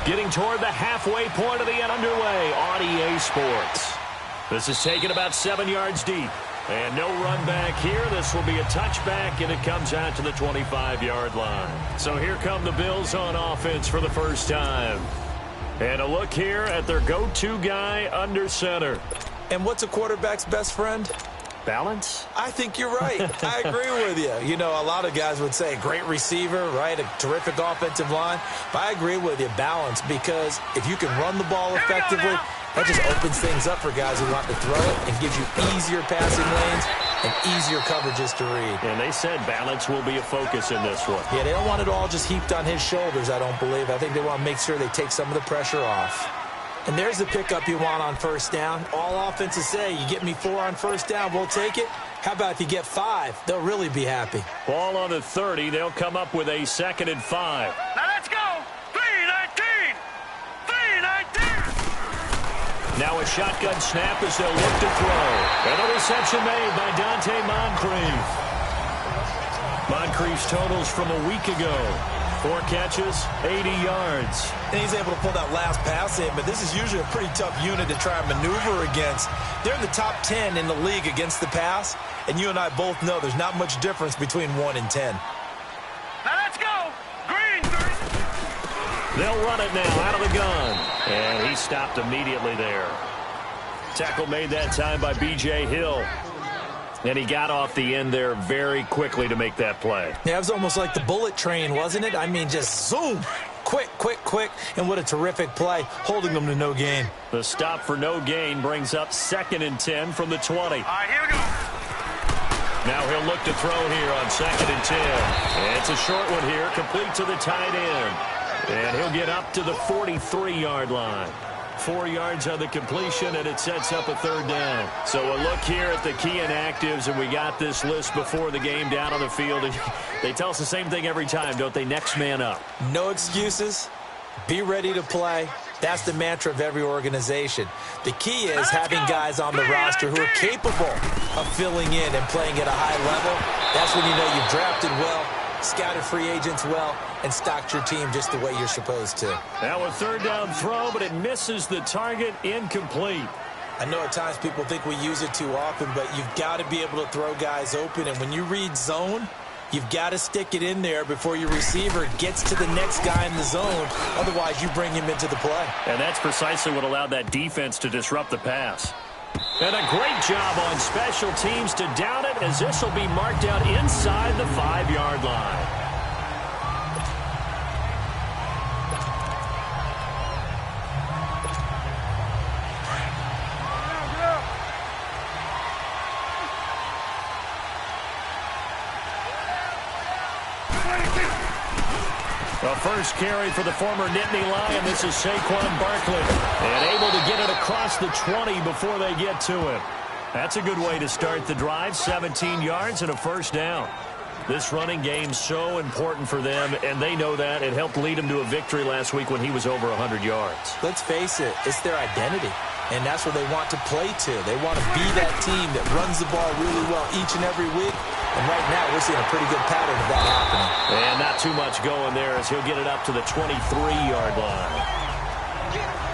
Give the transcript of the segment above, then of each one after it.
Getting toward the halfway point of the end underway on EA Sports. This is taken about 7 yards deep. And no run back here. This will be a touchback, and it comes out to the 25-yard line. So here come the Bills on offense for the first time. And a look here at their go-to guy under center. And what's a quarterback's best friend? Balance? I think you're right. I agree with you. You know, a lot of guys would say great receiver, right? A terrific offensive line. But I agree with you, balance, because if you can run the ball effectively, that just opens things up for guys who want to throw it and gives you easier passing lanes and easier coverages to read. And they said balance will be a focus in this one. Yeah, they don't want it all just heaped on his shoulders, I don't believe. I think they want to make sure they take some of the pressure off. And there's the pickup you want on first down. All offenses say, you get me 4 on first down, we'll take it. How about if you get 5? They'll really be happy. Ball on the 30. They'll come up with a 2nd and 5. Now let's go. 3-19. 3-19. Now a shotgun snap as they'll look to throw. And a reception made by Dante Moncrief. Moncrief's totals from a week ago. 4 catches, 80 yards. And he's able to pull that last pass in, but this is usually a pretty tough unit to try and maneuver against. They're in the top 10 in the league against the pass, and you and I both know there's not much difference between 1 and 10. Now let's go. Green. They'll run it now out of the gun. And he stopped immediately there. Tackle made that time by B.J. Hill. And he got off the end there very quickly to make that play. Yeah, it was almost like the bullet train, wasn't it? I mean, just zoom. Quick, quick, quick. And what a terrific play, holding them to no gain. The stop for no gain brings up 2nd and 10 from the 20. All right, here we go. Now he'll look to throw here on 2nd and 10. And it's a short one here, complete to the tight end. And he'll get up to the 43-yard line. 4 yards on the completion, and it sets up a 3rd down. So a look here at the key inactives, and we got this list before the game down on the field. And they tell us the same thing every time, don't they? Next man up. No excuses. Be ready to play. That's the mantra of every organization. The key is having guys on the roster who are capable of filling in and playing at a high level. That's when you know you've drafted well, scouted free agents well, and stocked your team just the way you're supposed to. Now a 3rd down throw, but it misses the target, incomplete. I know at times people think we use it too often, but you've got to be able to throw guys open. And when you read zone, you've got to stick it in there before your receiver gets to the next guy in the zone. Otherwise, you bring him into the play. And that's precisely what allowed that defense to disrupt the pass. And a great job on special teams to down it, as this will be marked out inside the 5-yard line. The first carry for the former Nittany Lion. This is Saquon Barkley. And able to get it across the 20 before they get to him. That's a good way to start the drive. 17 yards and a 1st down. This running game's so important for them, and they know that. It helped lead them to a victory last week when he was over 100 yards. Let's face it, it's their identity. And that's what they want to play to. They want to be that team that runs the ball really well each and every week. And right now, we're seeing a pretty good pattern of that happening. And not too much going there as he'll get it up to the 23-yard line.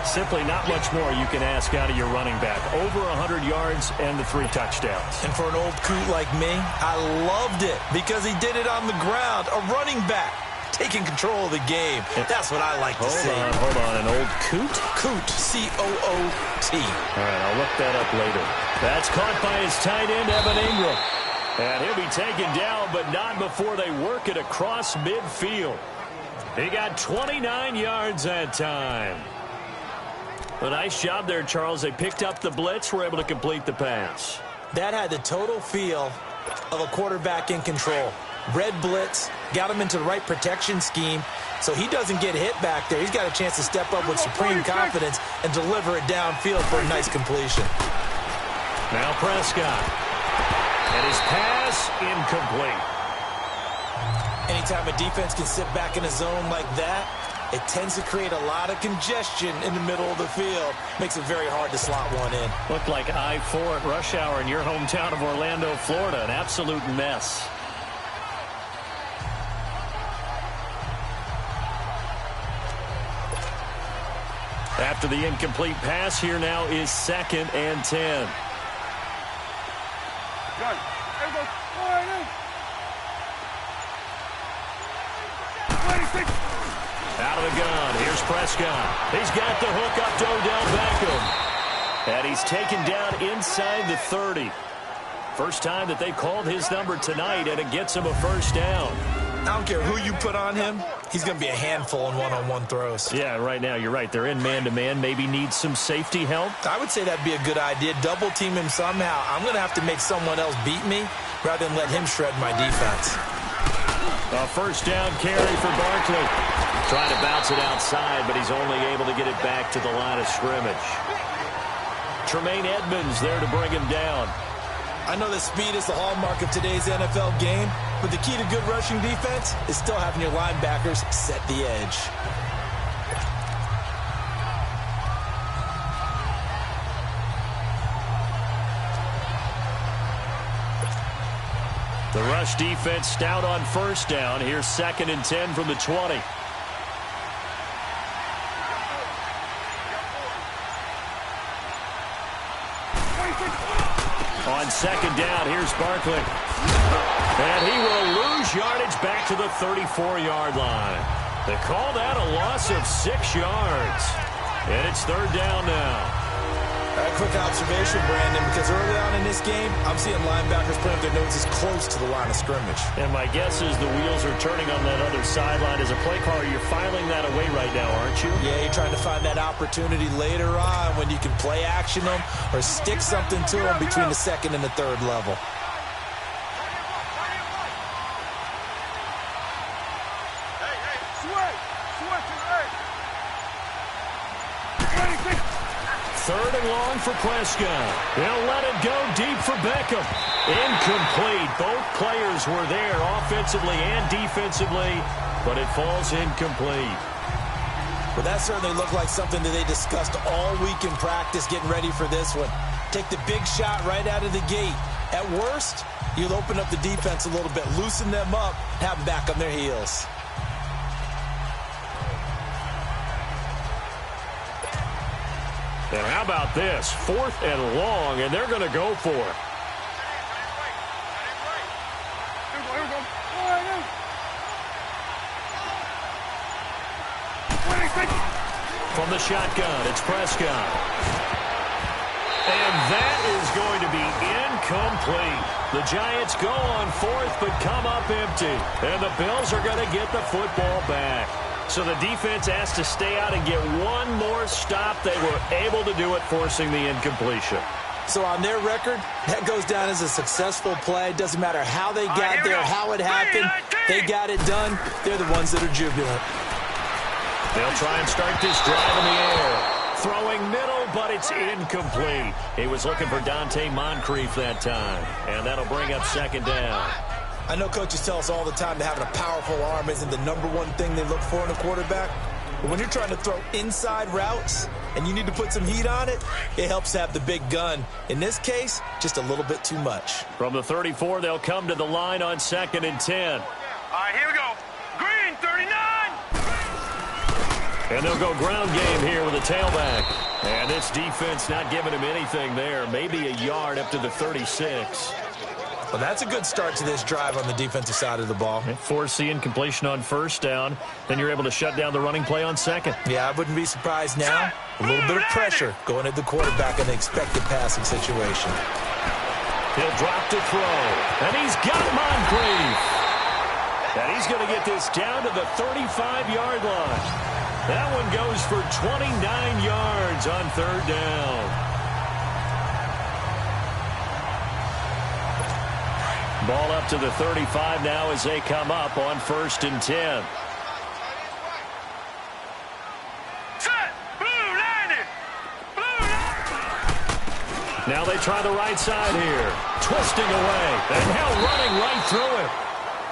Simply not much more you can ask out of your running back. Over 100 yards and the 3 touchdowns. And for an old coot like me, I loved it because he did it on the ground. A running back taking control of the game. That's what I like to see. Hold on. An old coot? Coot, C-O-O-T. All right, I'll look that up later. That's caught by his tight end, Evan Ingram. And he'll be taken down, but not before they work it across midfield. He got 29 yards that time. A nice job there, Charles. They picked up the blitz, were able to complete the pass. That had the total feel of a quarterback in control. Red blitz, got him into the right protection scheme, so he doesn't get hit back there. He's got a chance to step up with supreme confidence and deliver it downfield for a nice completion. Now Prescott. And his pass incomplete. Anytime a defense can sit back in a zone like that, it tends to create a lot of congestion in the middle of the field. Makes it very hard to slot one in. Looked like I-4 at rush hour in your hometown of Orlando, Florida. An absolute mess. After the incomplete pass, here now is 2nd and 10. Out of the gun, here's Prescott. He's got the hook up to Odell Beckham. And he's taken down inside the 30. First time that they called his number tonight, and it gets him a first down. I don't care who you put on him, he's going to be a handful in one-on-one throws. Yeah, right now, you're right. They're in man-to-man. Maybe need some safety help. I would say that'd be a good idea. Double team him somehow. I'm going to have to make someone else beat me rather than let him shred my defense. A first down carry for Barkley. Trying to bounce it outside, but he's only able to get it back to the line of scrimmage. Tremaine Edmonds there to bring him down. I know that speed is the hallmark of today's NFL game, but the key to good rushing defense is still having your linebackers set the edge. The rush defense stout on first down. Here's 2nd and 10 from the 20. On 2nd down, here's Barkley. And he will lose yardage back to the 34-yard line. They call that a loss of 6 yards. And it's 3rd down now. A quick observation, Brandon, because early on in this game, I'm seeing linebackers putting their noses close to the line of scrimmage. And my guess is the wheels are turning on that other sideline. As a play caller, you're filing that away right now, aren't you? Yeah, you're trying to find that opportunity later on when you can play action them or stick something to them between the 2nd and the 3rd level. Third and long for Prescott. They'll let it go deep for Beckham. Incomplete. Both players were there offensively and defensively, but it falls incomplete. Well, that certainly looked like something that they discussed all week in practice getting ready for this one. Take the big shot right out of the gate. At worst, you'll open up the defense a little bit, loosen them up, have them back on their heels. And how about this? 4th and long, and they're going to go for it. From the shotgun, it's Prescott. And that is going to be incomplete. The Giants go on 4th, but come up empty. And the Bills are going to get the football back. So the defense has to stay out and get one more stop. They were able to do it, forcing the incompletion. So on their record, that goes down as a successful play. Doesn't matter how they got there, how it happened. They got it done. They're the ones that are jubilant. They'll try and start this drive in the air. Throwing middle, but it's incomplete. He was looking for Dante Moncrief that time. And that'll bring up 2nd down. I know coaches tell us all the time that having a powerful arm isn't the #1 thing they look for in a quarterback. But when you're trying to throw inside routes and you need to put some heat on it, it helps to have the big gun. In this case, just a little bit too much. From the 34, they'll come to the line on 2nd and 10. All right, here we go. Green, 39. And they'll go ground game here with a tailback. And this defense not giving him anything there. Maybe a yard up to the 36. Well, that's a good start to this drive on the defensive side of the ball. Force the incompletion on first down. Then you're able to shut down the running play on 2nd. Yeah, I wouldn't be surprised now. A little bit of pressure going at the quarterback in the expected passing situation. He'll drop to throw. And he's got Moncrief. And he's going to get this down to the 35-yard line. That one goes for 29 yards on 3rd down. Ball up to the 35 now as they come up on 1st and 10. Set. Blue landed. Blue landed. Now they try the right side here. Twisting away. And now running right through it.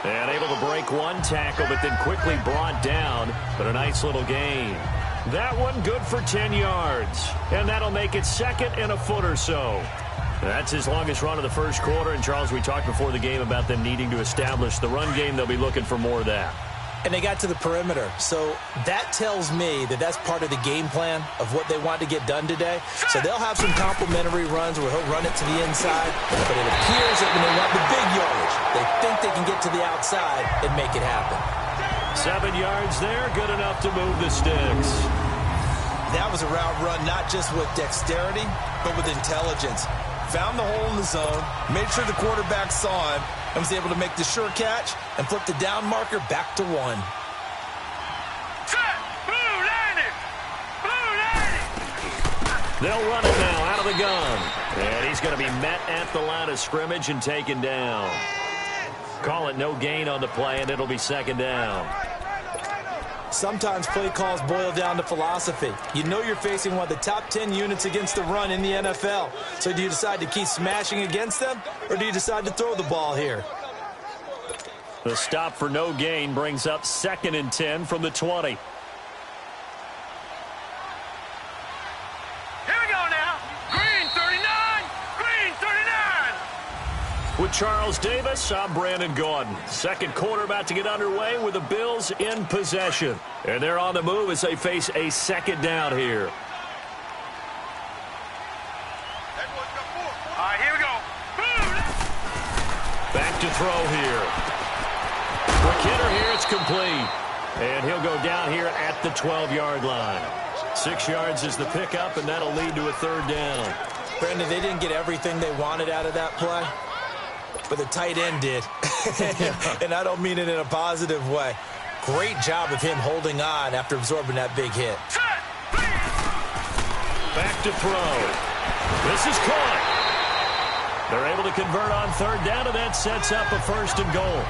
And able to break one tackle, but then quickly brought down. But a nice little gain. That one good for 10 yards. And that'll make it 2nd and a foot or so. That's his longest run of the first quarter. And, Charles, we talked before the game about them needing to establish the run game. They'll be looking for more of that. And they got to the perimeter. So that tells me that that's part of the game plan of what they want to get done today. So they'll have some complimentary runs where he'll run it to the inside. But it appears that when they want the big yardage, they think they can get to the outside and make it happen. 7 yards there, good enough to move the sticks. That was a route run not just with dexterity, but with intelligence. Found the hole in the zone, made sure the quarterback saw him, and was able to make the sure catch and flip the down marker back to 1. Set. Blue landing. Blue landing. They'll run it now out of the gun. And he's going to be met at the line of scrimmage and taken down. Call it no gain on the play, and it'll be 2nd down. Sometimes play calls boil down to philosophy. You know you're facing one of the top 10 units against the run in the NFL. So do you decide to keep smashing against them, or do you decide to throw the ball here? The stop for no gain brings up 2nd and 10 from the 20. Here we go now. Green 39. Green 39. With Charles Davis, I'm Brandon Gaudin. Second quarter about to get underway with the Bills in possession. And they're on the move as they face a 2nd down here. All right, here we go. Boom. Back to throw here. Quick hitter here, it's complete. And he'll go down here at the 12-yard line. 6 yards is the pickup, and that'll lead to a 3rd down. Brandon, they didn't get everything they wanted out of that play, but the tight end did. And I don't mean it in a positive way. Great job of him holding on after absorbing that big hit. Back to throw. This is caught. They're able to convert on 3rd down, and that sets up a 1st and goal.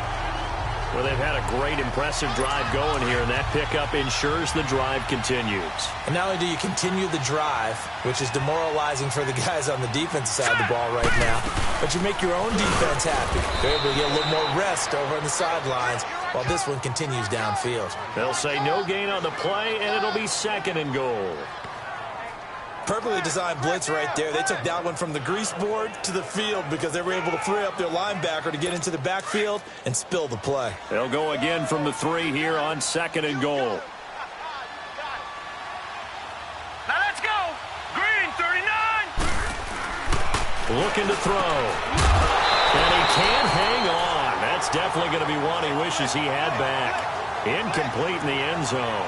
Well, they've had a great, impressive drive going here, and that pickup ensures the drive continues. And not only do you continue the drive, which is demoralizing for the guys on the defensive side of the ball right now, but you make your own defense happy. They're able to get a little more rest over on the sidelines while this one continues downfield. They'll say no gain on the play, and it'll be 2nd and goal. Perfectly designed blitz right there. They took that one from the grease board to the field because they were able to free up their linebacker to get into the backfield and spill the play. They'll go again from the 3 here on 2nd and goal. Now let's go. Green 39. Looking to throw. And he can't hang on. That's definitely going to be one he wishes he had back. Incomplete in the end zone.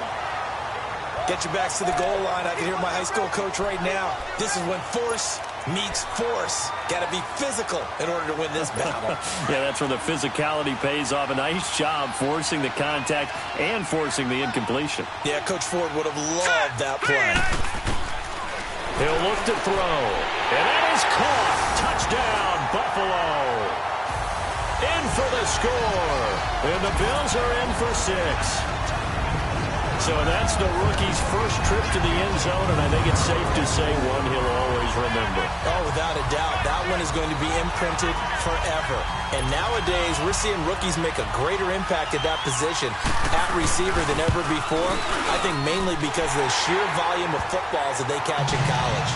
Get your backs to the goal line. I can hear my high school coach right now. This is when force meets force. Got to be physical in order to win this battle. Yeah, that's where the physicality pays off. A nice job forcing the contact and forcing the incompletion. Yeah, Coach Ford would have loved that play. He'll look to throw. And that is caught. Touchdown, Buffalo. In for the score. And the Bills are in for 6. So that's the rookie's first trip to the end zone, and I think it's safe to say one he'll always remember. Oh, without a doubt. That one is going to be imprinted forever. And nowadays, we're seeing rookies make a greater impact at that position at receiver than ever before. I think mainly because of the sheer volume of footballs that they catch in college.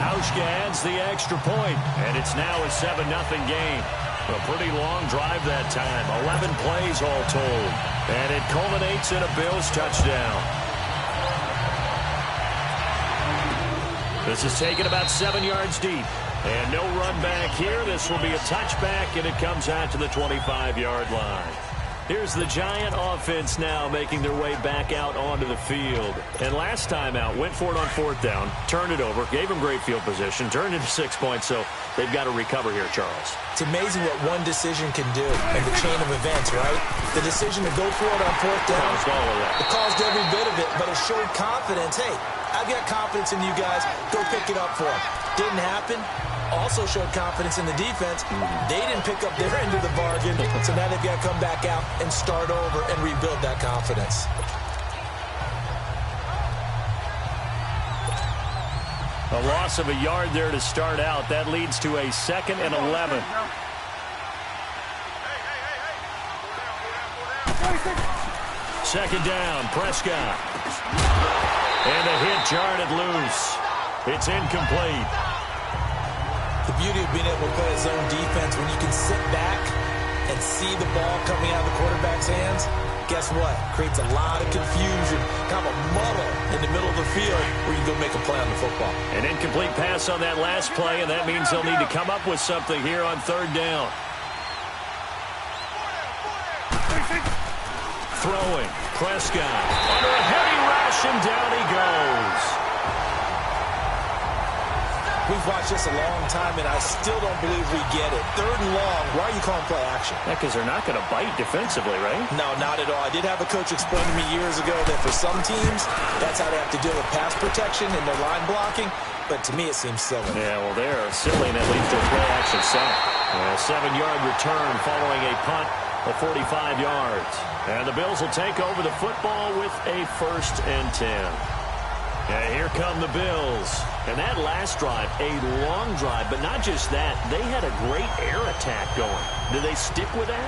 Hauschka adds the extra point, and it's now a 7-0 game. A pretty long drive that time. 11 plays all told. And it culminates in a Bills touchdown. This is taken about 7 yards deep. And no run back here. This will be a touchback, and it comes out to the 25-yard line. Here's the Giant offense now making their way back out onto the field. And last time out, went for it on 4th down, turned it over, gave them great field position, turned into 6 points, so they've got to recover here, Charles. It's amazing what one decision can do in the chain of events, right? The decision to go for it on 4th down, it caused every bit of it, but it showed confidence. Hey, I've got confidence in you guys. Go pick it up for them. Didn't happen. Also showed confidence in the defense. They didn't pick up their end of the bargain, so now they've got to come back out and start over and rebuild that confidence. A loss of a yard there to start out. That leads to a 2nd and 11. Second down, Prescott. And a hit jarred it loose. It's incomplete. The beauty of being able to play a zone defense when you can sit back and see the ball coming out of the quarterback's hands, guess what? Creates a lot of confusion, kind of a muddle in the middle of the field where you go make a play on the football. An incomplete pass on that last play, and that means they'll need to come up with something here on third down. Throwing. Prescott under a heavy rush, and down he goes. We've watched this a long time, and I still don't believe we get it. Third and long, why are you calling play action? Yeah, because they're not going to bite defensively, right? No, not at all. I did have a coach explain to me years ago that for some teams, that's how they have to deal with pass protection and their line blocking, but to me it seems silly. Yeah, well, they're silly, and that leads to a play action sack. A 7-yard return following a punt of 45 yards. And the Bills will take over the football with a 1st and 10. And here come the Bills. And that last drive, a long drive, but not just that. They had a great air attack going. Do they stick with that?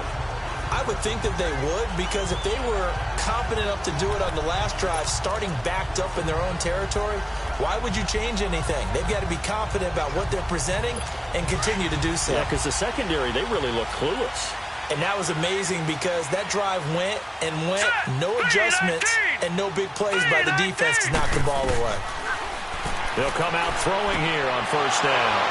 I would think that they would, because if they were confident enough to do it on the last drive, starting backed up in their own territory, why would you change anything? They've got to be confident about what they're presenting and continue to do so. Yeah, because the secondary, they really look clueless. And that was amazing because that drive went and went, no adjustments, and no big plays by the defense to knock the ball away. They'll come out throwing here on 1st down.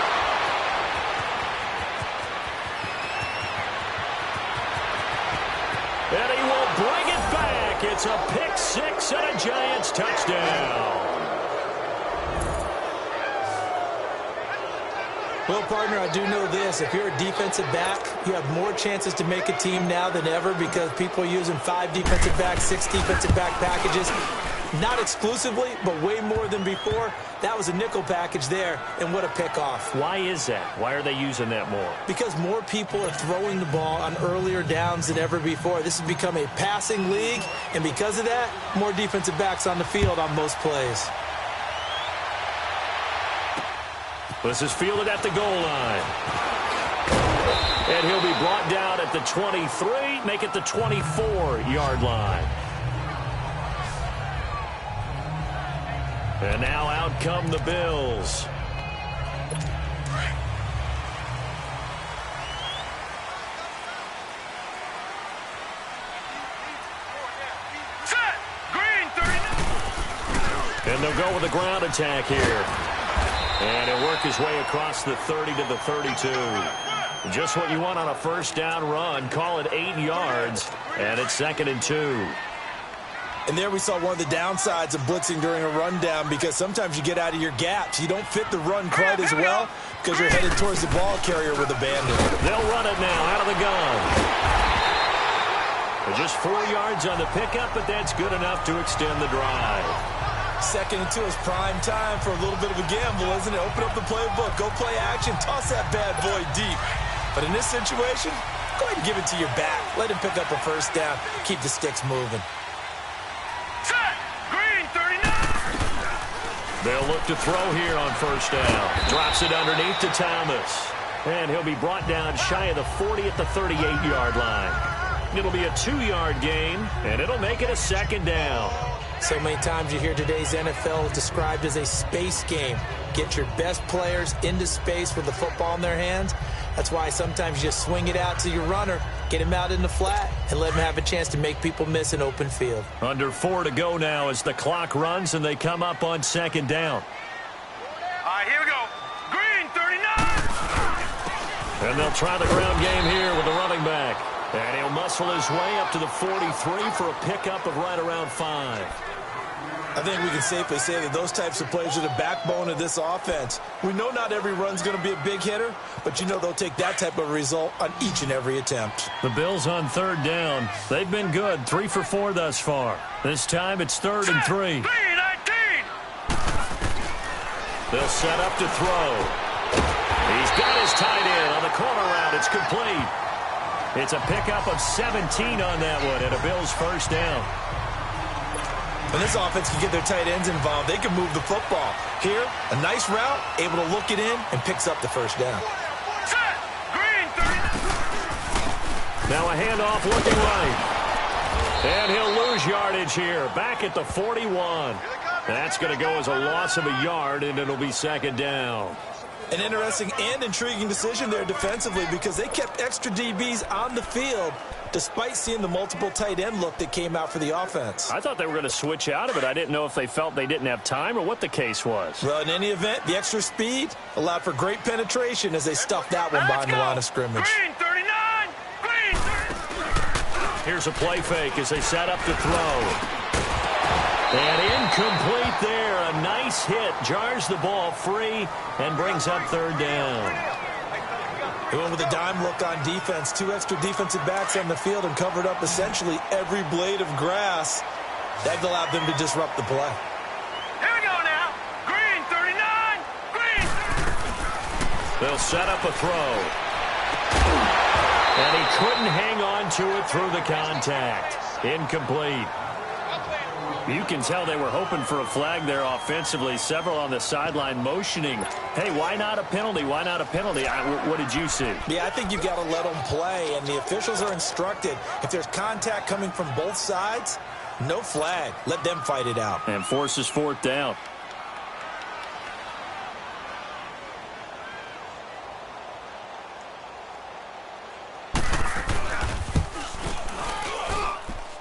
And he will bring it back. It's a pick 6 and a Giants touchdown. Well, partner, I do know this. If you're a defensive back, you have more chances to make a team now than ever because people are using 5 defensive backs, 6 defensive back packages. Not exclusively, but way more than before. That was a nickel package there, and what a pickoff. Why is that? Why are they using that more? Because more people are throwing the ball on earlier downs than ever before. This has become a passing league, and because of that, more defensive backs on the field on most plays. This is fielded at the goal line. And he'll be brought down at the 23, make it the 24-yard line. And now out come the Bills. Set. Green 30. And they'll go with a ground attack here. And he'll work his way across the 30 to the 32. Just what you want on a 1st down run. Call it 8 yards. And it's 2nd and 2. And there we saw one of the downsides of blitzing during a rundown because sometimes you get out of your gaps. You don't fit the run quite as well because you're headed towards the ball carrier with abandon. They'll run it now out of the gun. Just 4 yards on the pickup, but that's good enough to extend the drive. 2nd and 2 is prime time for a little bit of a gamble, isn't it? Open up the playbook, go play action, toss that bad boy deep. But in this situation, go ahead and give it to your back. Let him pick up a 1st down, keep the sticks moving. Set. Green 39. They'll look to throw here on 1st down. Drops it underneath to Thomas. And he'll be brought down shy of the 40 at the 38-yard line. It'll be a 2-yard gain, and it'll make it a 2nd down. So many times you hear today's NFL described as a space game. Get your best players into space with the football in their hands. That's why sometimes you just swing it out to your runner, get him out in the flat, and let him have a chance to make people miss an open field. Under 4 to go now as the clock runs and they come up on 2nd down. All right, here we go. Green 39. And they'll try the ground game here with the running back. And he'll muscle his way up to the 43 for a pickup of right around 5. I think we can safely say that those types of plays are the backbone of this offense. We know not every run's going to be a big hitter, but you know they'll take that type of result on each and every attempt. The Bills on 3rd down. They've been good, 3 for 4 thus far. This time it's 3rd and 3. They'll set up to throw. He's got his tight end on the corner route. It's complete. It's a pickup of 17 on that one and a Bills 1st down. When this offense can get their tight ends involved, they can move the football. Here, a nice route, able to look it in, and picks up the 1st down. Set. Green 30. Now a handoff looking right. And he'll lose yardage here, back at the 41. That's going to go as a loss of a yard, and it'll be 2nd down. An interesting and intriguing decision there defensively because they kept extra DBs on the field despite seeing the multiple tight end look that came out for the offense. I thought they were going to switch out of it. I didn't know if they felt they didn't have time or what the case was. Well, in any event, the extra speed allowed for great penetration as they stuffed that one behind the line of scrimmage. Green 39. Green 39. Here's a play fake as they set up to throw. And incomplete there. A nice hit. Jars the ball free and brings up third down. They went with a dime look on defense. 2 extra defensive backs on the field and covered up essentially every blade of grass. That allowed them to disrupt the play. Here we go now. Green 39. Green. They'll set up a throw. And he couldn't hang on to it through the contact. Incomplete. You can tell they were hoping for a flag there offensively. Several on the sideline motioning, hey, why not a penalty? Why not a penalty? What did you see? Yeah, I think you've got to let them play, and the officials are instructed. If there's contact coming from both sides, no flag. Let them fight it out. And forces fourth down.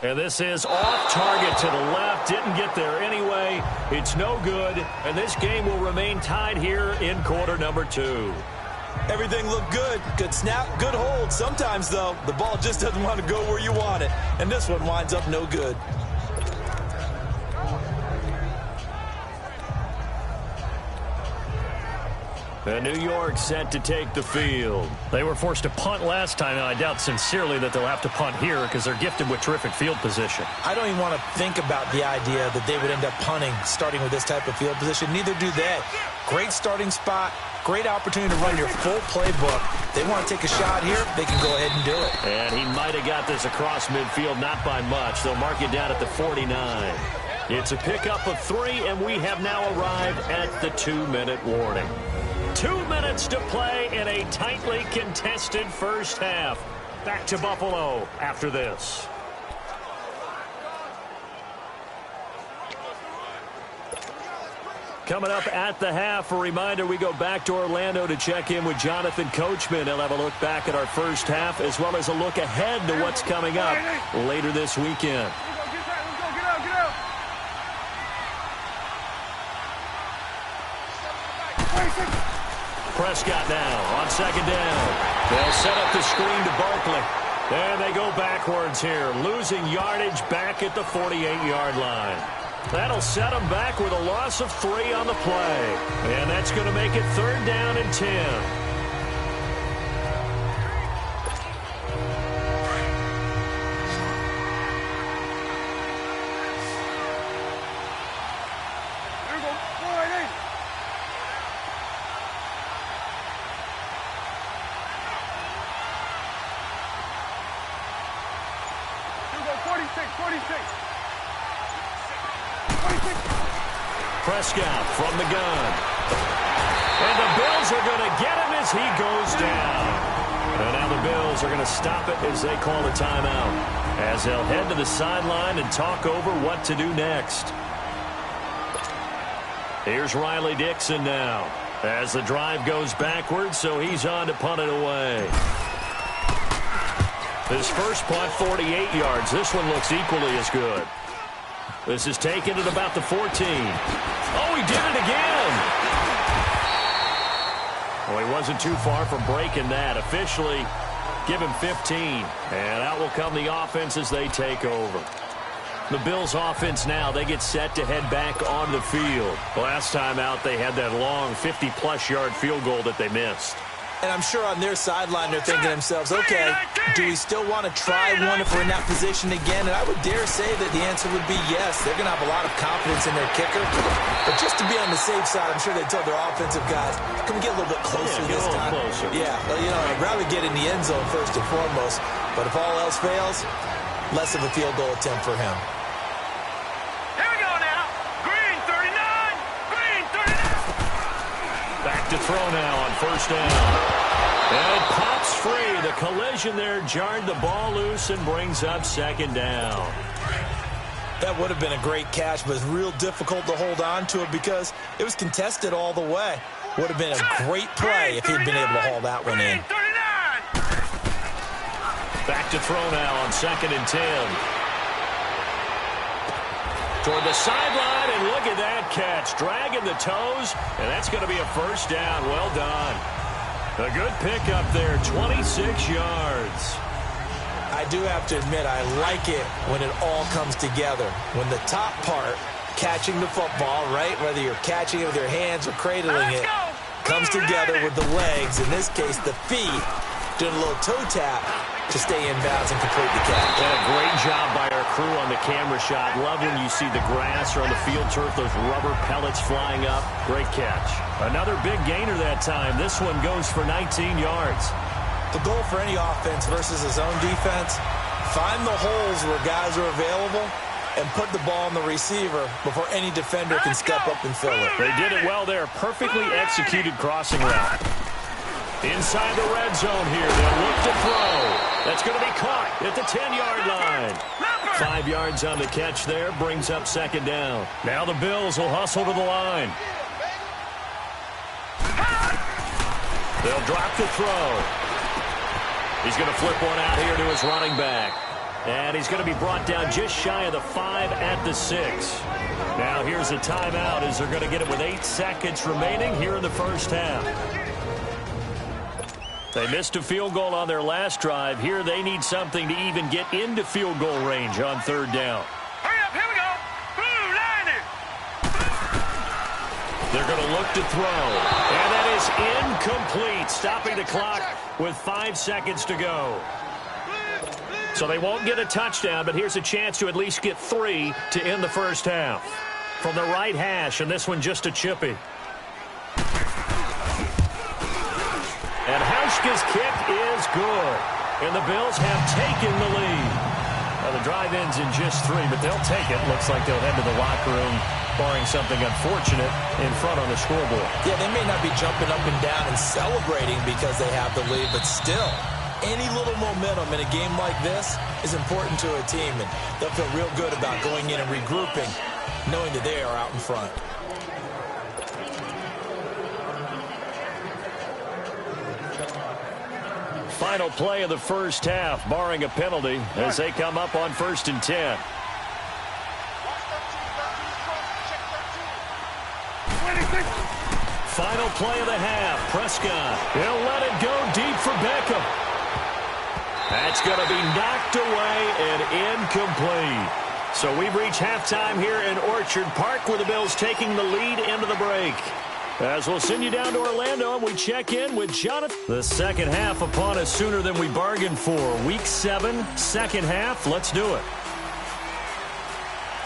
And this is off target to the left. Didn't get there anyway. It's no good. And this game will remain tied here in quarter number 2. Everything looked good. Good snap, good hold. Sometimes, though, the ball just doesn't want to go where you want it. And this one winds up no good. And New York set to take the field. They were forced to punt last time, and I doubt sincerely that they'll have to punt here because they're gifted with terrific field position. I don't even want to think about the idea that they would end up punting starting with this type of field position. Neither do they. Great starting spot, great opportunity to run your full playbook. They want to take a shot here, they can go ahead and do it. And he might have got this across midfield, not by much. They'll mark it down at the 49. It's a pickup of 3, and we have now arrived at the 2-minute warning. 2 minutes to play in a tightly contested first half. Back to Buffalo after this. Coming up at the half, a reminder, we go back to Orlando to check in with Jonathan Coachman. He'll have a look back at our first half as well as a look ahead to what's coming up later this weekend. Prescott now on second down. They'll set up the screen to Barkley. And they go backwards here, losing yardage back at the 48-yard line. That'll set them back with a loss of 3 on the play. And that's going to make it third down and 10. Prescott from the gun. And the Bills are going to get him as he goes down. And now the Bills are going to stop it as they call a timeout, as they'll head to the sideline and talk over what to do next. Here's Riley Dixon now as the drive goes backwards, so he's on to punt it away. His first punt, 48 yards. This one looks equally as good. This is taken at about the 14. Oh, he did it again. Well, he wasn't too far from breaking that. Officially, give him 15. And out will come the offense as they take over. The Bills offense now, they get set to head back on the field. Last time out, they had that long 50-plus yard field goal that they missed. And I'm sure on their sideline they're thinking to themselves, okay, do we still want to try one if we're in that position again? And I would dare say that the answer would be yes. They're going to have a lot of confidence in their kicker. But just to be on the safe side, I'm sure they told their offensive guys, can we get a little bit closer this time? Closer. Yeah, well, you know, I'd rather get in the end zone first and foremost. But if all else fails, less of a field goal attempt for him. Here we go now. Green 39. Green 39. Back to throw now on first down. And it pops free. The collision there jarred the ball loose and brings up second down. That would have been a great catch, but it's real difficult to hold on to it because it was contested all the way. Would have been a great play if he'd been able to haul that one in. Back to throw now on 2nd and 10. Toward the sideline, and look at that catch. Dragging the toes, and that's going to be a first down. Well done. A good pickup there, 26 yards. I do have to admit, I like it when it all comes together. When the top part, catching the football, right, whether you're catching it with your hands or cradling it, comes together with the legs, in this case the feet, doing a little toe tap to stay in bounds and complete the catch. And a great job by our crew on the camera shot. Love when you see the grass or on the field turf, those rubber pellets flying up. Great catch. Another big gainer that time. This one goes for 19 yards. The goal for any offense versus a zone defense, find the holes where guys are available and put the ball on the receiver before any defender can step up and fill it. They did it well there. Perfectly executed crossing route. Inside the red zone here. They'll look to throw. That's going to be caught at the 10-yard line. 5 yards on the catch there. Brings up 2nd down. Now the Bills will hustle to the line. They'll drop the throw. He's going to flip one out here to his running back. And he's going to be brought down just shy of the 5 at the 6. Now here's a timeout as they're going to get it with 8 seconds remaining here in the first half. They missed a field goal on their last drive. Here they need something to even get into field goal range on 3rd down. Hurry up, here we go. Blue, line it. They're going to look to throw. And that is incomplete. Stopping the clock with 5 seconds to go. So they won't get a touchdown, but here's a chance to at least get 3 to end the first half. From the right hash, and this one just a chippy. And Hauschka's kick is good. And the Bills have taken the lead. Now the drive ends in just 3, but they'll take it. Looks like they'll head to the locker room, barring something unfortunate, in front on the scoreboard. Yeah, they may not be jumping up and down and celebrating because they have the lead, but still, any little momentum in a game like this is important to a team, and they'll feel real good about going in and regrouping, knowing that they are out in front. Final play of the first half, barring a penalty, as they come up on 1st and 10. Final play of the half. Prescott, he'll let it go deep for Beckham. That's going to be knocked away and incomplete. So we've reached halftime here in Orchard Park with the Bills taking the lead into the break. As we'll send you down to Orlando and we check in with Jonathan. The second half upon us sooner than we bargained for. Week 7, second half. Let's do it.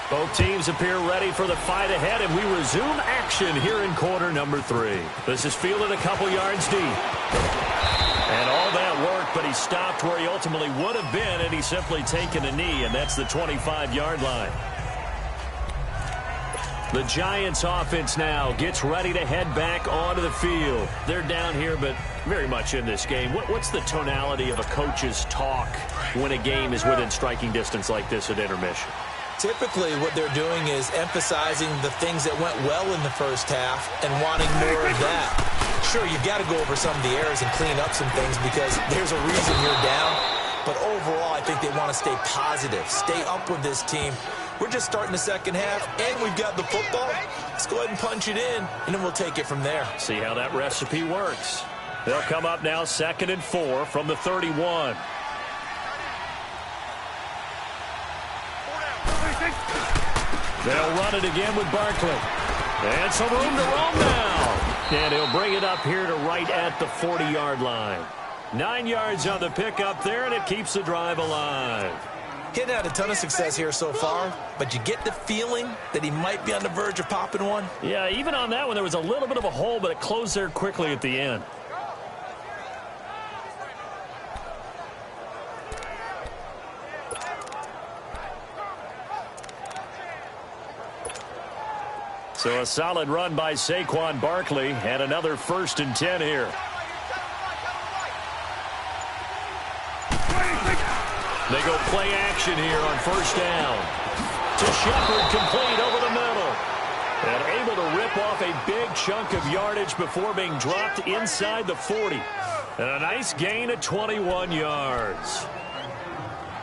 Both teams appear ready for the fight ahead, and we resume action here in quarter number 3. This is fielded a couple yards deep. And all that work, but he stopped where he ultimately would have been, and he's simply taken a knee, and that's the 25-yard line. The Giants offense now gets ready to head back onto the field. They're down here, but very much in this game. What's the tonality of a coach's talk when a game is within striking distance like this at intermission? Typically, what they're doing is emphasizing the things that went well in the first half and wanting more of that. Sure, you've got to go over some of the errors and clean up some things because there's a reason you're down. But overall, I think they want to stay positive, stay up with this team. We're just starting the second half, and we've got the football. Let's go ahead and punch it in, and then we'll take it from there. See how that recipe works. They'll come up now 2nd and 4 from the 31. They'll run it again with Barkley. And some room to roam now. And he'll bring it up here to right at the 40-yard line. 9 yards on the pickup there, and it keeps the drive alive. Hitting had a ton of success here so far, but you get the feeling that he might be on the verge of popping one. Yeah, even on that one, there was a little bit of a hole, but it closed there quickly at the end. So a solid run by Saquon Barkley, and another 1st and 10 here. They go play action here on 1st down. To Shepard, complete over the middle. And able to rip off off a big chunk of yardage before being dropped inside the 40. And a nice gain of 21 yards.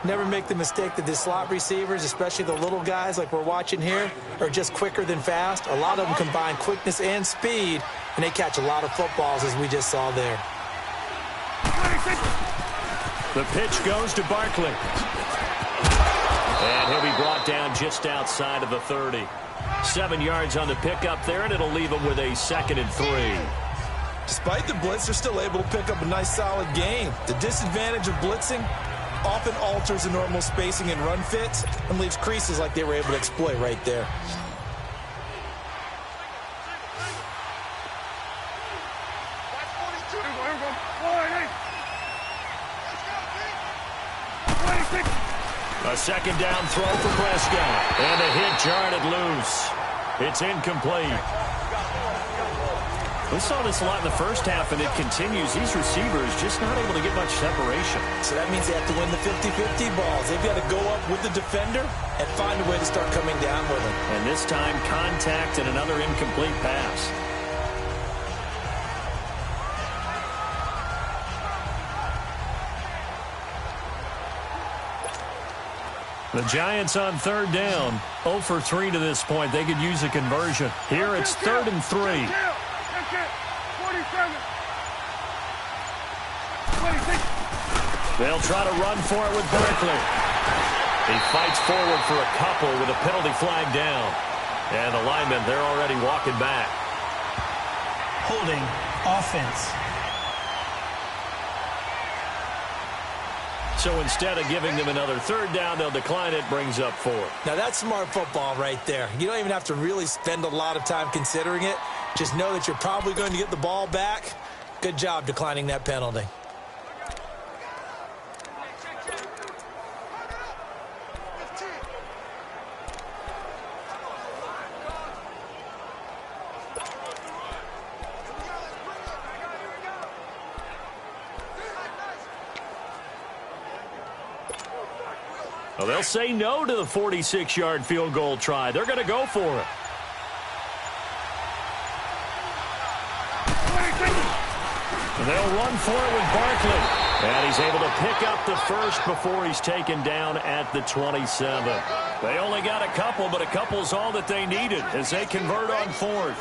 Never make the mistake that the slot receivers, especially the little guys like we're watching here, are just quicker than fast. A lot of them combine quickness and speed, and they catch a lot of footballs, as we just saw there. The pitch goes to Barkley. And he'll be brought down just outside of the 30. 7 yards on the pickup there, and it'll leave him with a 2nd and 3. Despite the blitz, they're still able to pick up a nice, solid gain. The disadvantage of blitzing often alters the normal spacing and run fits and leaves creases like they were able to exploit right there. A 2nd down throw for Prescott. And a hit jarred loose. It's incomplete. We saw this a lot in the first half, and it continues. These receivers just not able to get much separation. So that means they have to win the 50-50 balls. They've got to go up with the defender and find a way to start coming down with him. And this time, contact and another incomplete pass. The Giants on 3rd down. 0 for 3 to this point. They could use a conversion. Here it's 3rd and 3. They'll try to run for it with Barkley. He fights forward for a couple with a penalty flag down. And the linemen, they're already walking back. Holding offense. So instead of giving them another 3rd down, they'll decline it, brings up 4. Now that's smart football right there. You don't even have to really spend a lot of time considering it. Just know that you're probably going to get the ball back. Good job declining that penalty. Well, they'll say no to the 46-yard field goal try. They're going to go for it. And they'll run for it with Barkley. And he's able to pick up the first before he's taken down at the 27. They only got a couple, but a couple's all that they needed as they convert on 4th.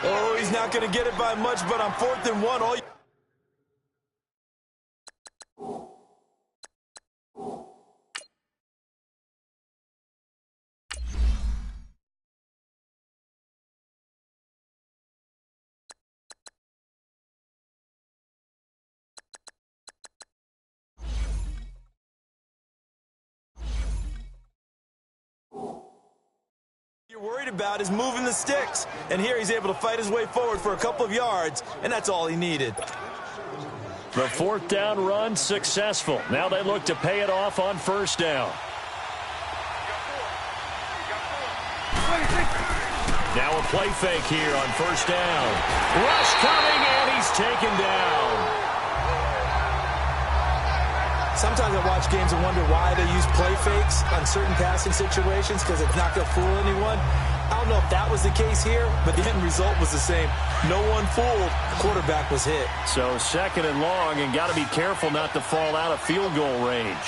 Oh, he's not going to get it by much, but on 4th and 1, all you... worried about is moving the sticks. And here he's able to fight his way forward for a couple of yards, and that's all he needed. The 4th down run successful. Now they look to pay it off on 1st down. Now a play fake here on 1st down. Rush coming, and he's taken down. Sometimes I watch games and wonder why they use play fakes on certain passing situations because it's not going to fool anyone. I don't know if that was the case here, but the end result was the same. No one fooled. The quarterback was hit. So 2nd and long, and got to be careful not to fall out of field goal range.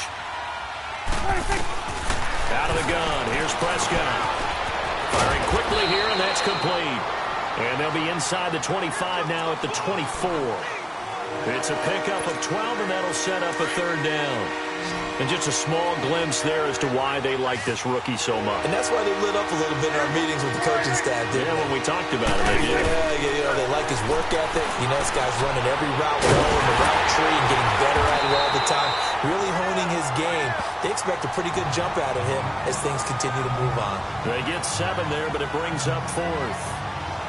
Out of the gun. Here's Prescott. Firing quickly here, and that's complete. And they'll be inside the 25 now at the 24. It's a pickup of 12, and that'll set up a 3rd down. And just a small glimpse there as to why they like this rookie so much. And that's why they lit up a little bit in our meetings with the coaching staff, didn't when we talked about it, they did. Yeah, you know, they like his work ethic. You know, this guy's running every route well in the route tree and getting better at it all the time, really honing his game. They expect a pretty good jump out of him as things continue to move on. They get 7 there, but it brings up 4th.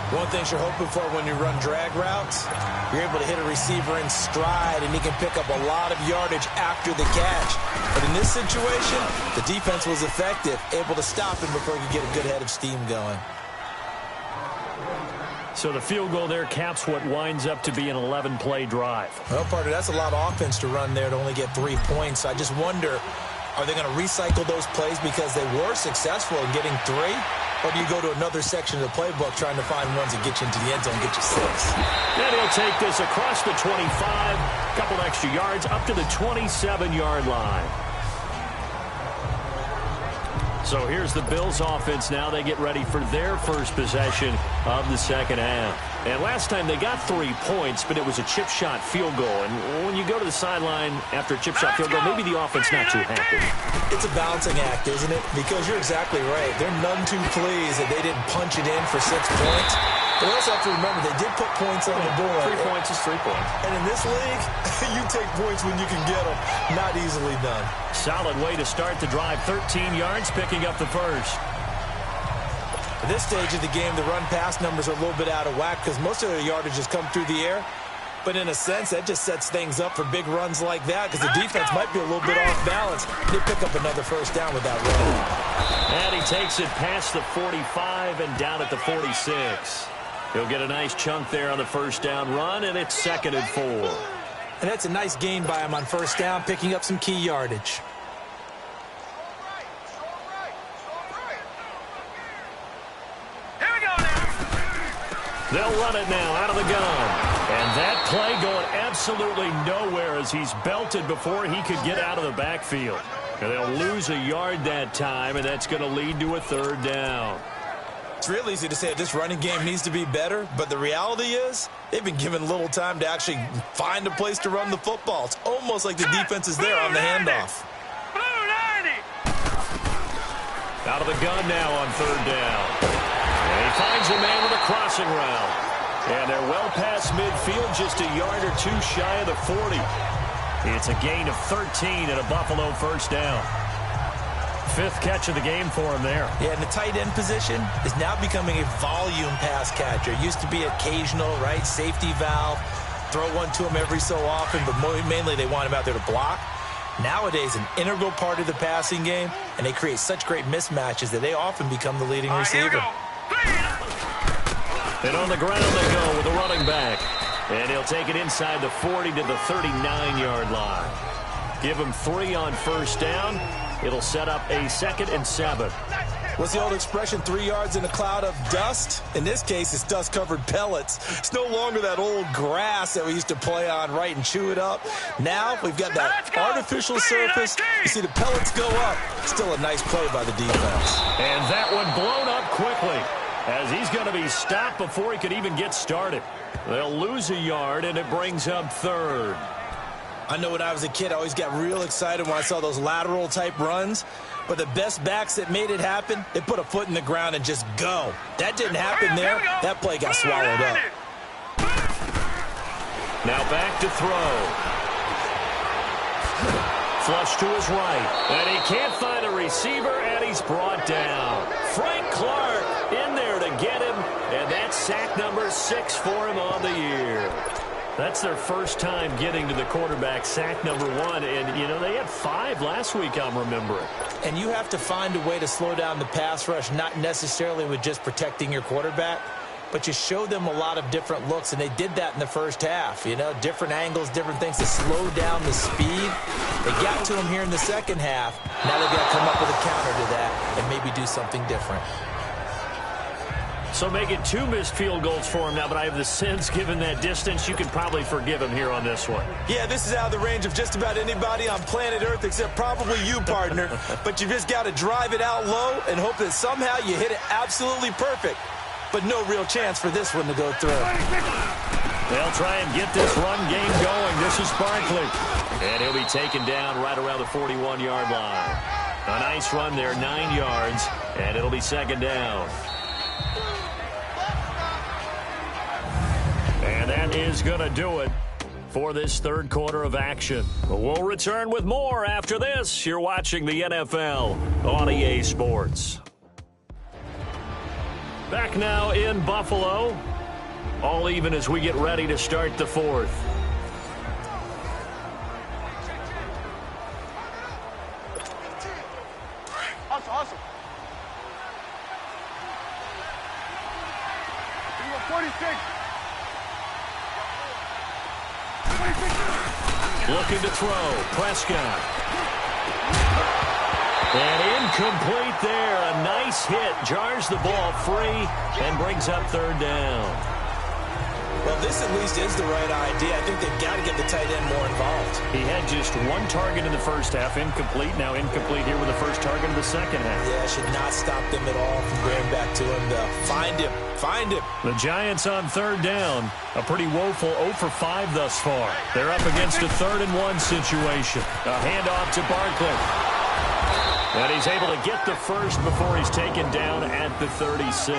One thing you're hoping for when you run drag routes, you're able to hit a receiver in stride, and he can pick up a lot of yardage after the catch. But in this situation, the defense was effective, able to stop him before he could get a good head of steam going. So the field goal there caps what winds up to be an 11-play drive. Well, partner, that's a lot of offense to run there to only get 3 points. I just wonder, are they going to recycle those plays because they were successful in getting 3? Or do you go to another section of the playbook trying to find ones that get you into the end zone and get you 6? And he'll take this across the 25, a couple extra yards, up to the 27-yard line. So here's the Bills offense now. They get ready for their first possession of the second half. And last time they got 3 points, but it was a chip shot field goal. And when you go to the sideline after a chip shot field goal, maybe the offense not too happy. It's a balancing act, isn't it? Because you're exactly right. They're none too pleased that they didn't punch it in for 6 points. But we also have to remember they did put points on the board. 3 points is 3 points. And in this league, you take points when you can get them. Not easily done. Solid way to start the drive. 13 yards, picking up the first. At this stage of the game, the run-pass numbers are a little bit out of whack because most of their yardage has come through the air. But in a sense, that just sets things up for big runs like that because the defense might be a little bit off balance. They pick up another first down with that run. And he takes it past the 45 and down at the 46. He'll get a nice chunk there on the first down run, and it's 2nd and 4. And that's a nice gain by him on first down, picking up some key yardage. They'll run it now out of the gun. And that play going absolutely nowhere as he's belted before he could get out of the backfield. And they'll lose a yard that time, and that's going to lead to a 3rd down. It's real easy to say this running game needs to be better, but the reality is they've been given little time to actually find a place to run the football. It's almost like the defense is there on the handoff. Out of the gun now on 3rd down. And he finds a man with a crossing route. And they're well past midfield, just a yard or 2 shy of the 40. It's a gain of 13 and a Buffalo first down. 5th catch of the game for him there. Yeah, and the tight end position is now becoming a volume pass catcher. It used to be occasional, right? Safety valve. Throw one to him every so often, but mainly they want him out there to block. Nowadays, an integral part of the passing game, and they create such great mismatches that they often become the leading receiver. And on the ground they go with the running back. And he'll take it inside the 40 to the 39-yard line. Give him 3 on first down. It'll set up a 2nd and 7. What's the old expression, 3 yards in a cloud of dust? In this case, it's dust-covered pellets. It's no longer that old grass that we used to play on, right, and chew it up. Now we've got that artificial surface. You see the pellets go up. Still a nice play by the defense. And that one blown up quickly as he's going to be stopped before he could even get started. They'll lose a yard, and it brings up 3rd. I know when I was a kid, I always got real excited when I saw those lateral-type runs. But the best backs that made it happen, they put a foot in the ground and just go. That didn't happen there. That play got swallowed up. Now back to throw. Flush to his right. And he can't find a receiver, and he's brought down. Frank Clark in there to get him. And that's sack number 6 for him on the year. That's their first time getting to the quarterback, sack number 1. And, you know, they had 5 last week, I'm remembering. And you have to find a way to slow down the pass rush, not necessarily with just protecting your quarterback, but you show them a lot of different looks, and they did that in the first half. You know, different angles, different things to slow down the speed. They got to him here in the second half. Now they've got to come up with a counter to that and maybe do something different. So making 2 missed field goals for him now, but I have the sense, given that distance, you could probably forgive him here on this one. Yeah, this is out of the range of just about anybody on planet Earth except probably you, partner. But you just got to drive it out low and hope that somehow you hit it absolutely perfect. But no real chance for this one to go through. They'll try and get this run game going. This is Barkley. And he'll be taken down right around the 41-yard line. A nice run there, 9 yards, and it'll be 2nd down. And that is going to do it for this 3rd quarter of action. We'll return with more after this. You're watching the NFL on EA Sports. Back now in Buffalo. All even as we get ready to start the 4th. Awesome. 46. Looking to throw. Prescott. And incomplete there. A nice hit. Jars the ball free and brings up third down. Well, this at least is the right idea. I think they've got to get the tight end more involved. He had just one target in the first half, incomplete. Now incomplete here with the first target in the second half. Yeah, should not stop them at all from going back to him, though. Find him. Find him. The Giants on third down. A pretty woeful 0 for 5 thus far. They're up against a 3rd and 1 situation. A handoff to Barkley. And he's able to get the first before he's taken down at the 36.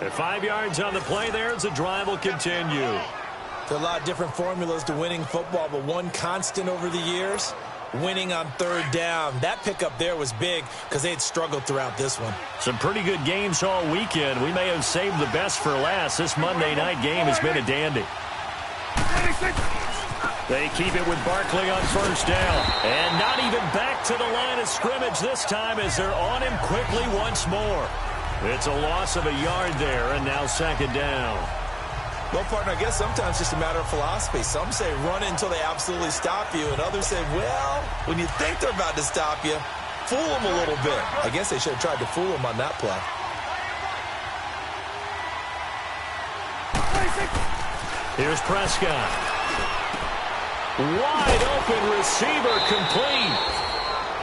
At 5 yards on the play there as the drive will continue. There are a lot of different formulas to winning football, but one constant over the years, winning on third down. That pickup there was big because they had struggled throughout this one. Some pretty good games all weekend. We may have saved the best for last. This Monday night game has been a dandy. They keep it with Barkley on first down. And not even back to the line of scrimmage this time as they're on him quickly once more. It's a loss of a yard there, and now second down. Well, partner, I guess sometimes it's just a matter of philosophy. Some say run until they absolutely stop you, and others say, well, when you think they're about to stop you, fool them a little bit. I guess they should have tried to fool them on that play. Here's Prescott. Wide open receiver complete.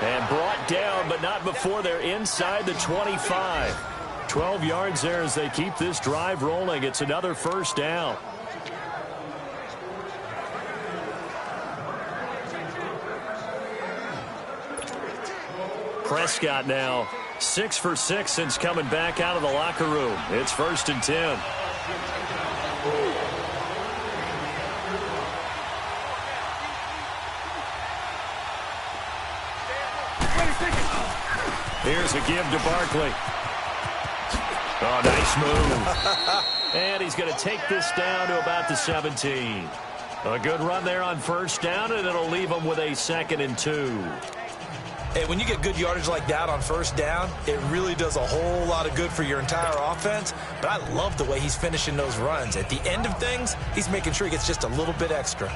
And brought down, but not before they're inside the 25. 12 yards there as they keep this drive rolling. It's another first down. Prescott now 6 for 6 since coming back out of the locker room. It's 1st and 10. Here's a give to Barkley. Oh, nice move. And he's going to take this down to about the 17. A good run there on first down, and it'll leave him with a 2nd and 2. Hey, when you get good yardage like that on first down, it really does a whole lot of good for your entire offense. But I love the way he's finishing those runs. At the end of things, he's making sure he gets just a little bit extra.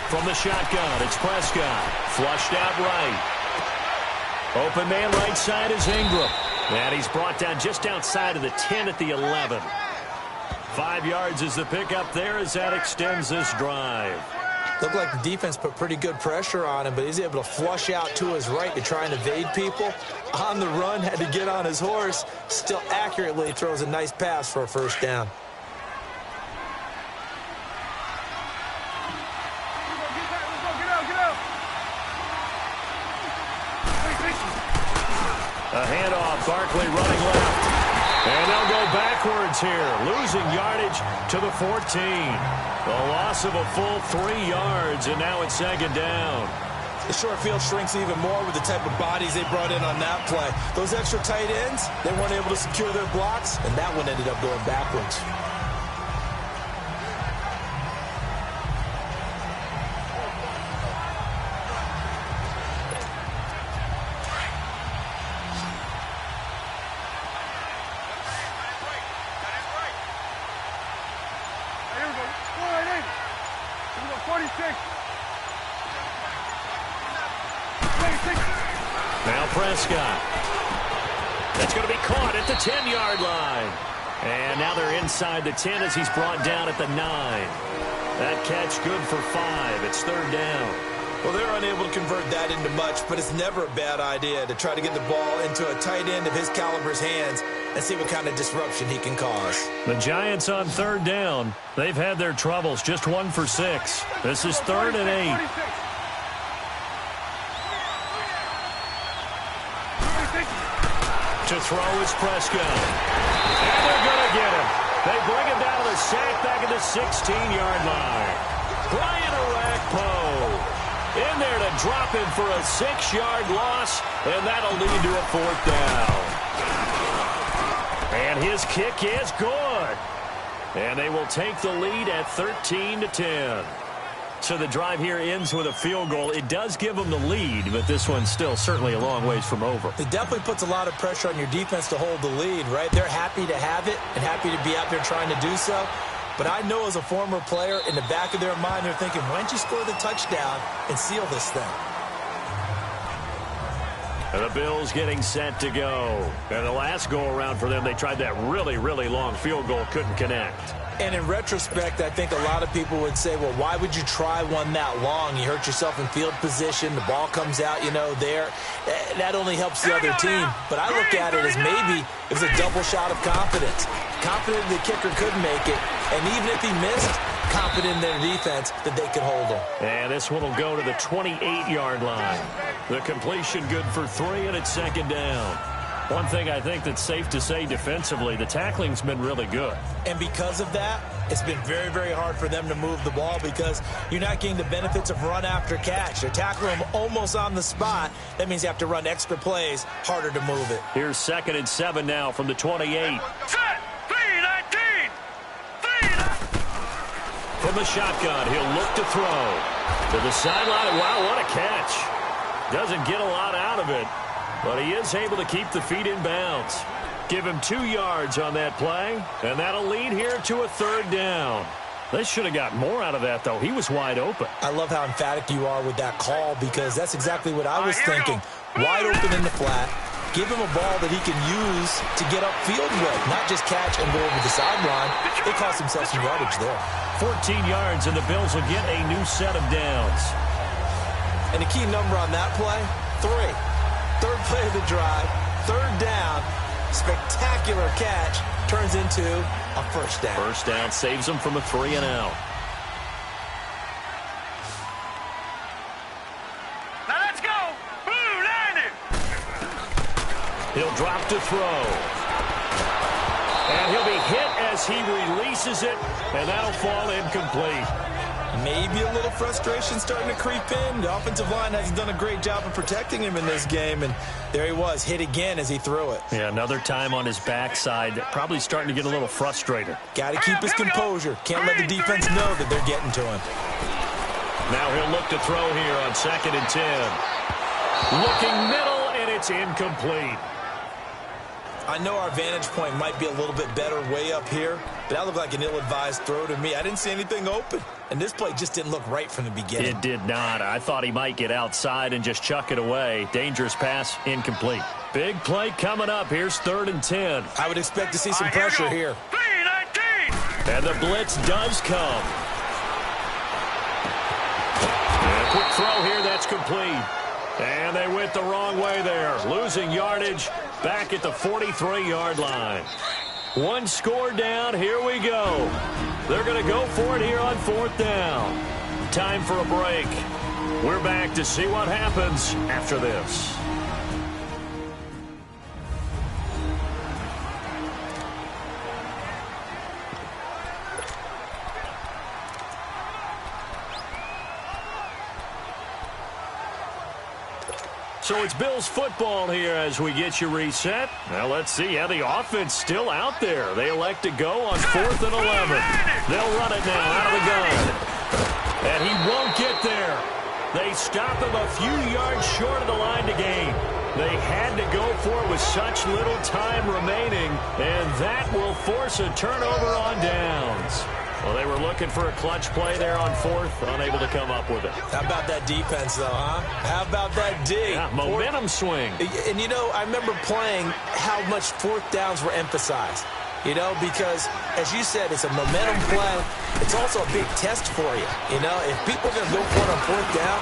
From the shotgun, it's Prescott. Flushed out right. Open man right side is Ingram. And he's brought down just outside of the 10 at the 11. 5 yards is the pickup there as that extends this drive. Looked like the defense put pretty good pressure on him, but he's able to flush out to his right to try and evade people. On the run, had to get on his horse. Still accurately throws a nice pass for a first down. A handoff, Barkley running left. And they'll go backwards here, losing yardage to the 14. A loss of a full 3 yards, and now it's 2nd down. The short field shrinks even more with the type of bodies they brought in on that play. Those extra tight ends, they weren't able to secure their blocks, and that one ended up going backwards. Now Prescott. That's going to be caught at the 10-yard line. And now they're inside the 10 as he's brought down at the 9. That catch good for 5. It's 3rd down. Well, they're unable to convert that into much, but it's never a bad idea to try to get the ball into a tight end of his caliber's hands and see what kind of disruption he can cause. The Giants on 3rd down. They've had their troubles. Just 1 for 6. This is 3rd and 8. To throw is Prescott. And they're going to get him. They bring him down to the sack back at the 16-yard line. Brian Orakpo in there to drop him for a 6-yard loss, and that'll lead to a 4th down. And his kick is good. And they will take the lead at 13-10. So the drive here ends with a field goal. It does give them the lead, but this one's still certainly a long ways from over. It definitely puts a lot of pressure on your defense to hold the lead, right? They're happy to have it and happy to be out there trying to do so. But I know as a former player, in the back of their mind, they're thinking, why don't you score the touchdown and seal this thing? And the Bills getting set to go. And the last go-around for them, they tried that really, really long field goal, couldn't connect. And in retrospect, I think a lot of people would say, well, why would you try one that long? You hurt yourself in field position. The ball comes out, there. That only helps the other team. But I look at it as maybe it was a double shot of confidence. Confident the kicker could make it. And even if he missed, confident in their defense that they could hold him. And this one will go to the 28-yard line. The completion good for 3, and it's second down. One thing I think that's safe to say defensively, the tackling's been really good. And because of that, it's been very, very hard for them to move the ball because you're not getting the benefits of run after catch. They're tackling them almost on the spot. That means you have to run extra plays, harder to move it. Here's 2nd and 7 now from the 28. From the shotgun, he'll look to throw. To the sideline. Wow, what a catch. Doesn't get a lot out of it, but he is able to keep the feet in bounds. Give him 2 yards on that play, and that'll lead here to a 3rd down. They should have got more out of that, though. He was wide open. I love how emphatic you are with that call because that's exactly what I was thinking. Wide open in the flat. Give him a ball that he can use to get upfield with, not just catch and go over the sideline. They cost themselves some yardage there. 14 yards, and the Bills will get a new set of downs. And the key number on that play, 3. 3rd play of the drive, 3rd down, spectacular catch, turns into a 1st down. 1st down saves them from a 3-and-out. Now let's go. Blue, landed. He'll drop to throw. And he'll be hit as he releases it, and that'll fall incomplete. Maybe a little frustration starting to creep in. The offensive line hasn't done a great job of protecting him in this game, and there he was, hit again as he threw it. Yeah, another time on his backside, probably starting to get a little frustrated. Got to keep his composure. Can't let the defense know that they're getting to him. Now he'll look to throw here on 2nd and 10. Looking middle, and it's incomplete. I know our vantage point might be a little bit better way up here, but that looked like an ill-advised throw to me. I didn't see anything open, and this play just didn't look right from the beginning. It did not. I thought he might get outside and just chuck it away. Dangerous pass, incomplete. Big play coming up. Here's 3rd and 10. I would expect to see some pressure here. And the blitz does come. And a quick throw here, that's complete. And they went the wrong way there. Losing yardage back at the 43-yard line. 1 score down. Here we go. They're going to go for it here on 4th down. Time for a break. We're back to see what happens after this. So it's Bills football here as we get you reset. Now let's see how the offense still out there. They elect to go on 4th and 11. They'll run it now out of the gun. And he won't get there. They stop him a few yards short of the line to gain. They had to go for it with such little time remaining, and that will force a turnover on downs. Well, they were looking for a clutch play there on 4th, unable to come up with it. How about that defense, though, huh? How about that D? Yeah, momentum swing. And, I remember playing how much 4th downs were emphasized. Because, as you said, it's a momentum play. It's also a big test for you. If people are going to go for it on 4th down,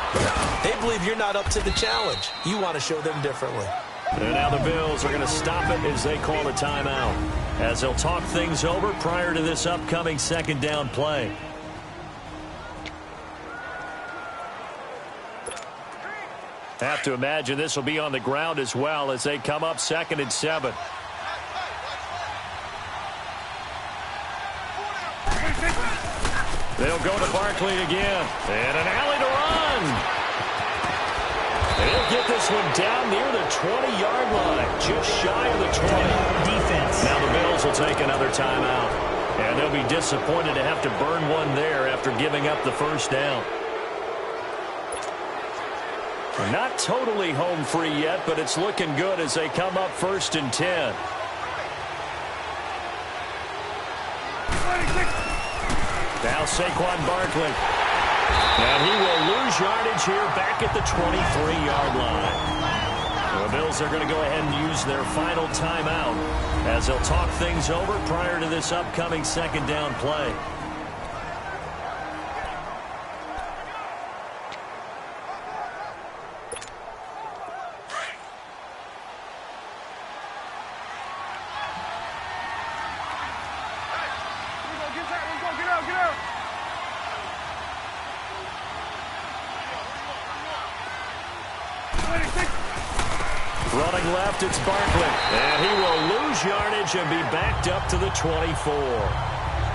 they believe you're not up to the challenge. You want to show them differently. And now the Bills are going to stop it as they call a timeout, as they'll talk things over prior to this upcoming 2nd down play. Have to imagine this will be on the ground as well as they come up 2nd and 7. They'll go to Barkley again. And an alley to run. They'll get this one down near the 20-yard line, just shy of the 20. Defense. Now the Bills will take another timeout. And they'll be disappointed to have to burn one there after giving up the 1st down. Not totally home free yet, but it's looking good as they come up 1st and 10. Now Saquon Barkley. And he will lose yardage here back at the 23-yard line. The Bills are going to go ahead and use their final timeout as they'll talk things over prior to this upcoming 2nd down play. Running left, it's Barkley. And he will lose yardage and be backed up to the 24.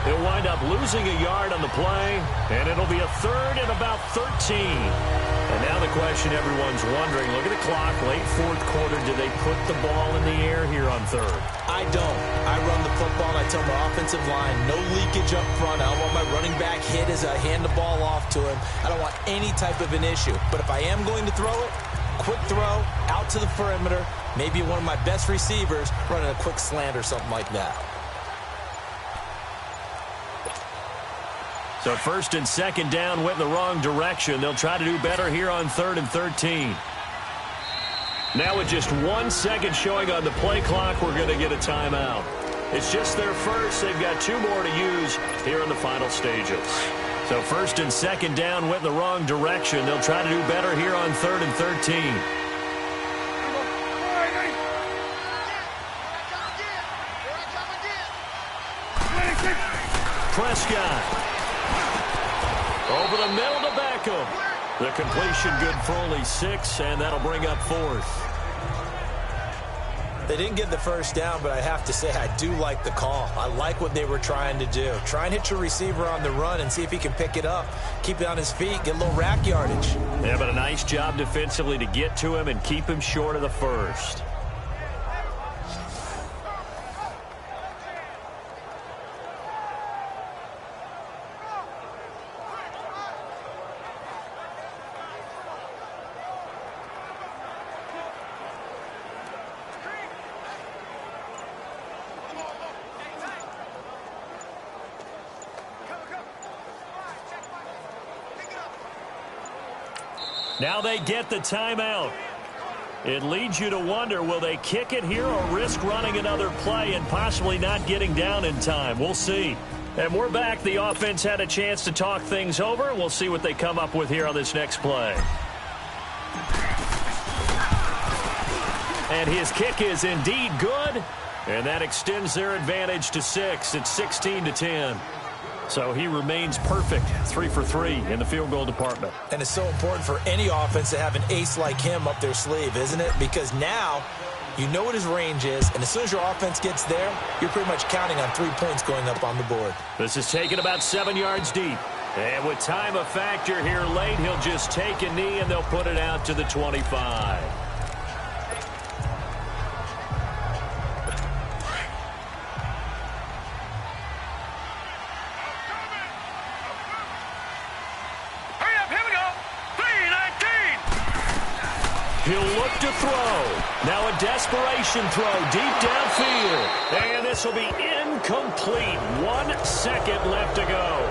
He'll wind up losing a yard on the play, and it'll be a 3rd and about 13. And now the question everyone's wondering, look at the clock, late 4th quarter, do they put the ball in the air here on 3rd? I don't. I run the football, and I tell my offensive line, no leakage up front. I don't want my running back hit as I hand the ball off to him. I don't want any type of an issue. But if I am going to throw it, quick throw, out to the perimeter, maybe one of my best receivers running a quick slant or something like that. So 1st and 2nd down went in the wrong direction. They'll try to do better here on 3rd and 13. Now with just 1 second showing on the play clock, we're going to get a timeout. It's just their first. They've got 2 more to use here in the final stages. So 1st and 2nd down went in the wrong direction. They'll try to do better here on 3rd and 13. Prescott. Over the middle to Beckham. The completion good for only 6, and that'll bring up 4th. They didn't get the 1st down, but I have to say I do like the call. I like what they were trying to do. Try and hit your receiver on the run and see if he can pick it up. Keep it on his feet, get a little rack yardage. Yeah, but a nice job defensively to get to him and keep him short of the 1st. Now they get the timeout. It leads you to wonder, will they kick it here or risk running another play and possibly not getting down in time? We'll see. And we're back. The offense had a chance to talk things over. We'll see what they come up with here on this next play. And his kick is indeed good. And that extends their advantage to 6. It's 16-10. So he remains perfect, 3 for 3 in the field goal department. And it's so important for any offense to have an ace like him up their sleeve, isn't it? Because now you know what his range is, and as soon as your offense gets there, you're pretty much counting on 3 points going up on the board. This is taken about 7 yards deep. And with time a factor here late, he'll just take a knee, and they'll put it out to the 25. He'll look to throw. Now a desperation throw deep downfield. And this will be incomplete. 1 second left to go.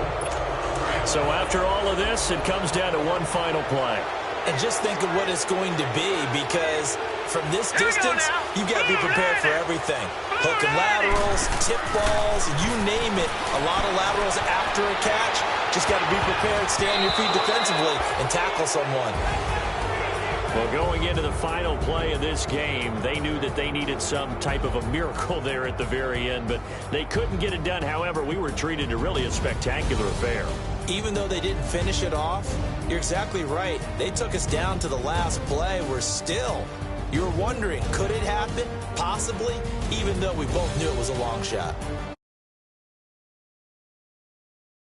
So after all of this, it comes down to one final play. And just think of what it's going to be, because from this distance, you've got to be prepared for everything. Hook and laterals, tip balls, you name it. A lot of laterals after a catch. Just got to be prepared, stay on your feet defensively, and tackle someone. Well, going into the final play of this game, they knew that they needed some type of a miracle there at the very end, but they couldn't get it done. However, we were treated to really a spectacular affair. Even though they didn't finish it off, you're exactly right. They took us down to the last play. We're still, you were wondering, could it happen? Possibly, even though we both knew it was a long shot.